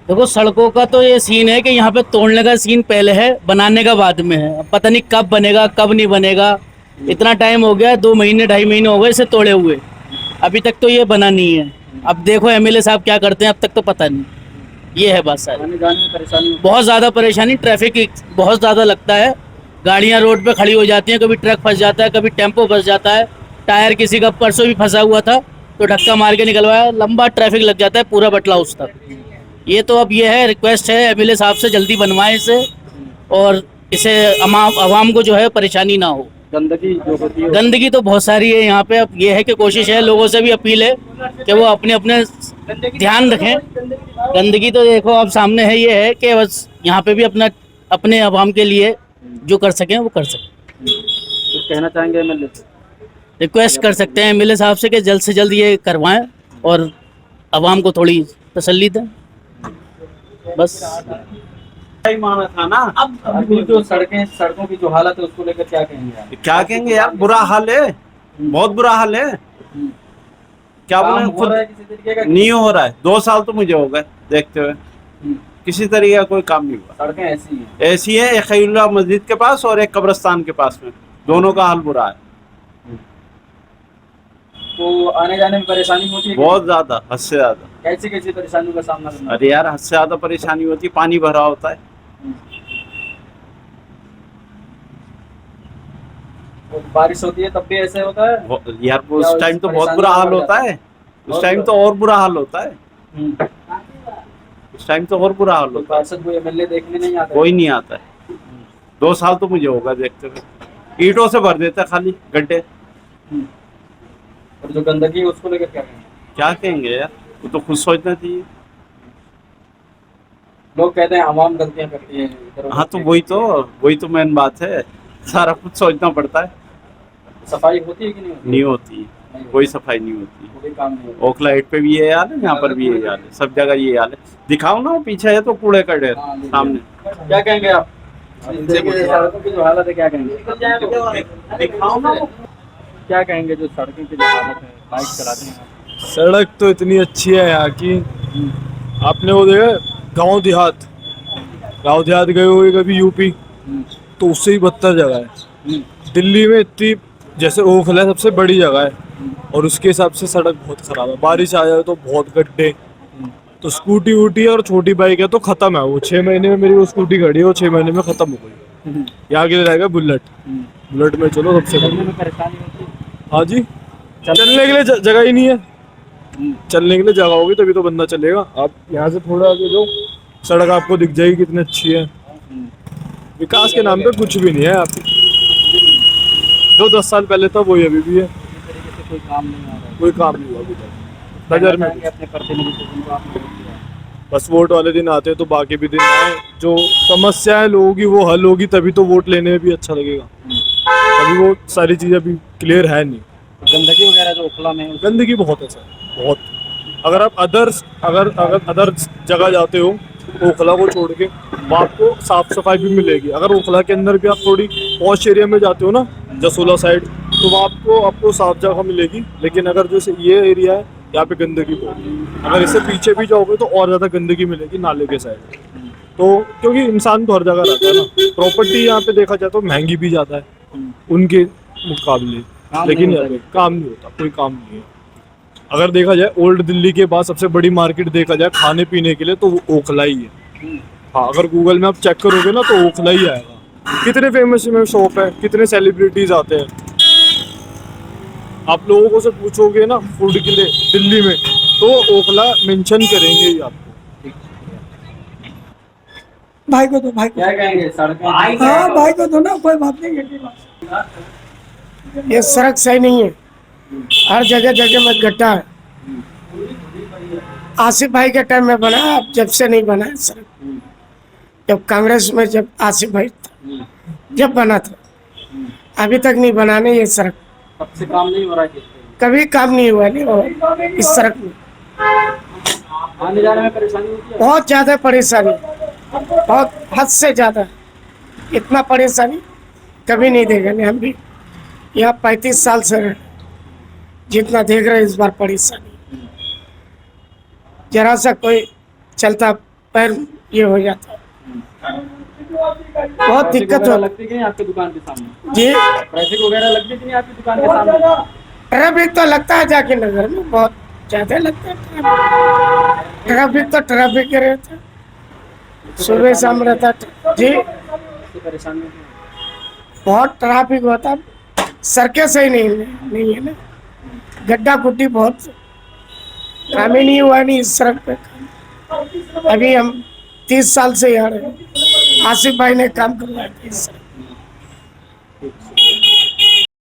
देखो सड़कों का तो ये सीन है कि यहाँ पे तोड़ने का सीन पहले है, बनाने का बाद में है। अब पता नहीं कब बनेगा कब नहीं बनेगा। इतना टाइम हो गया, 2 महीने 2.5 महीने हो गए इसे तोड़े हुए, अभी तक तो ये बना नहीं है। अब देखो एमएलए साहब क्या करते हैं, अब तक तो पता नहीं। ये है बात सारी। आने जाने में परेशानी बहुत ज़्यादा परेशानी, ट्रैफिक बहुत ज़्यादा लगता है। गाड़ियाँ रोड पे खड़ी हो जाती हैं, कभी ट्रक फंस जाता है, कभी टेम्पो फंस जाता है। टायर किसी का परसों भी फंसा हुआ था तो धक्का मार के निकलवाया, लंबा ट्रैफिक लग जाता है पूरा बटला हाउस तक। ये तो अब ये है, रिक्वेस्ट है एमएलए साहब से जल्दी बनवाएं इसे, और इसे आवाम को जो है परेशानी ना हो। गंदगी जो होती है गंदगी तो बहुत सारी है यहाँ पे। अब ये है कि कोशिश है, लोगों से भी अपील है कि वो अपने अपने ध्यान रखें। गंदगी तो देखो आप सामने है, ये है कि बस यहाँ पे भी अपना अपने आवाम के लिए जो कर सकें वो कर सकें। कुछ कहना चाहेंगे एमएलए से? रिक्वेस्ट कर सकते हैं एमएलए साहब से जल्द ये करवाएं और आवाम को थोड़ी तसल्ली दें, बस। ही माना था ना। अब अभी जो सड़कों की जो हालत है उसको लेकर क्या कहेंगे आप? क्या कहेंगे यार, बुरा हाल है, बहुत बुरा हाल है। क्या काम बोले, हो खुद रहा है किसी तरीके का? नहीं हो रहा है। 2 साल तो मुझे हो गए देखते हुए, किसी तरीके का कोई काम नहीं हुआ। सड़कें ऐसी हैं। ऐसी है, एक खैरुल्लाह मस्जिद के पास और एक कब्रिस्तान के पास में, दोनों का हाल बुरा है। तो आने जाने में परेशानी होती है? बहुत ज्यादा, हद से ज्यादा। कैसी कैसी परेशानियों का सामना करना? अरे यार, हद से ज्यादा परेशानी होती है, पानी भरा होता है। तो बारिश होती है तब भी ऐसे होता है? यार उस टाइम तो बहुत बुरा हाल होता है, उस टाइम तो और बुरा हाल होता है, उस टाइम तो और बुरा हाल होता है। पार्षद कोई एमएलए देखने नहीं आता? कोई नहीं आता है। 2 साल तो मुझे होगा देखते हुए, ईंटों से भर देता है खाली गड्ढे। और जो गंदगी है उसको लेकर क्या कहेंगे? क्या कहेंगे यार, वो तो खुद सोचना चाहिए। लोग कहते हैं आवाम गलतियां करती है इधर उधर हाँ तो वही तो मेन बात है, सारा कुछ सोचना पड़ता है। सफाई होती है कि नहीं होती? नहीं होती, कोई सफाई नहीं होती। कोई काम नहीं होता। ओखला हेड पे भी ये हाल है, यहाँ पर भी ये हाल है, सब जगह ये हाल है। दिखाओ ना, वो पीछे है तो कूड़े का ढेर सामने। क्या कहेंगे आप? सड़कों की जो हालत है क्या कहेंगे? दिखाओ ना। क्या कहेंगे जो सड़कों की जो हालत है, बाइक चलाते हैं आप? सड़क तो इतनी अच्छी है यहाँ की, आपने वो देखा गांव देहात गए हुए कभी यूपी, तो उससे ही बदतर जगह है। दिल्ली में इतनी, जैसे ओखला सबसे बड़ी जगह है और उसके हिसाब से सड़क बहुत खराब है। बारिश आ जाए तो बहुत गड्ढे, तो स्कूटी वूटी और छोटी बाइक है तो खत्म है वो। 6 महीने में मेरी वो स्कूटी खड़ी है, वो 6 महीने में खत्म हो गई। यहाँ के लिए रहेगा बुलेट में चलो सबसे चलने बढ़िया। में परेशानी होती है? हाँ जी, चलने के लिए जगह ही नहीं है। चलने के लिए जगह होगी तभी तो बंदा चलेगा। आप यहाँ से थोड़ा आगे जाओ, सड़क आपको दिख जाएगी कितनी अच्छी है। विकास के नाम पे कुछ भी नहीं है। आप जो 10 साल पहले था वही अभी भी है, इस तरीके से कोई काम नहीं आ रहा है। कोई काम नहीं हुआ अभी तक नजर में। अपने प्रतिनिधि को जिनको आपने वोट दिया है। बस वोट वाले दिन आते हैं तो बाकी भी दिन आए, जो समस्याएं लोगों की वो हल होगी तभी तो वोट लेने में भी अच्छा लगेगा। अभी वो सारी चीज़ें अभी क्लियर है नहीं। गंदगी वगैरह जो ओखला में है गंदगी बहुत है सर, बहुत। अगर आप अदर जगह जाते हो ओखला को छोड़ के, वहाँ आपको साफ सफाई भी मिलेगी। अगर ओखला के अंदर भी आप थोड़ी पॉश एरिया में जाते हो ना, जसोला साइड, तो वहाँ आपको साफ जगह मिलेगी। लेकिन अगर जैसे ये एरिया है, यहाँ पे गंदगी बहुत है। अगर इससे पीछे भी जाओगे तो और ज़्यादा गंदगी मिलेगी नाले के साइड। तो क्योंकि इंसान तो हर जगह रहता है ना, प्रॉपर्टी यहाँ पे देखा जाए तो महंगी भी ज़्यादा है उनके मुकाबले, लेकिन यहाँ पे काम नहीं होता, कोई काम नहीं है। अगर देखा जाए ओल्ड दिल्ली के बाद सबसे बड़ी मार्केट देखा जाए खाने पीने के लिए तो वो ओखला ही है। हाँ, अगर गूगल में आप चेक करोगे ना तो ओखला ही आएगा। कितने फेमस में शॉप है, कितने सेलिब्रिटीज आते हैं। आप लोगों को से पूछोगे ना फूड के लिए दिल्ली में, तो ओखला मेंशन करेंगे ही आपको। भाई को दो, भाई को। क्या कहेंगे सड़कें? हाँ भाई को दो ना, कोई बात नहीं। ये सड़क सही नहीं है, हर जगह जगह में गड्ढा है। आसिफ भाई के टाइम में बना, अब जब से नहीं बना है सड़क। जब कांग्रेस में जब आसिफ भाई था, जब बना था, अभी तक नहीं बनाने ये सड़क। तब से काम नहीं हो रहा है? कभी काम नहीं हुआ नहीं इस सड़क में। आने जाने में परेशानी होती है? बहुत ज्यादा परेशानी, बहुत हद से ज्यादा। इतना परेशानी कभी नहीं देगा नहीं। हम भी यहाँ 35 साल से रहे, जितना देख रहे इस बार परेशानी। जरा सा कोई चलता पैर ये हो जाता है, बहुत ट्रैफिक दिक्कत वगैरह होती लगती कि नहीं आपकी दुकान के सामने? जी। ट्रैफिक वगैरह लगती कि नहीं आपकी दुकान के सामने? ट्रैफिक तो लगता है जाके नगर में, बहुत ज्यादा लगता है ट्रैफिक तो ट्रैफिक के रहता है, सुबह शाम रहता है जी। इससे परेशानी होती है? बहुत ट्रैफिक होता है, सड़कें सही नहीं है ना, गड्ढा गुड्डी बहुत, काम ही नहीं हुआ नहीं इस सड़क पे। अभी हम 30 साल से यहाँ रहे, आसिफ भाई ने काम करवाया था इस सड़क।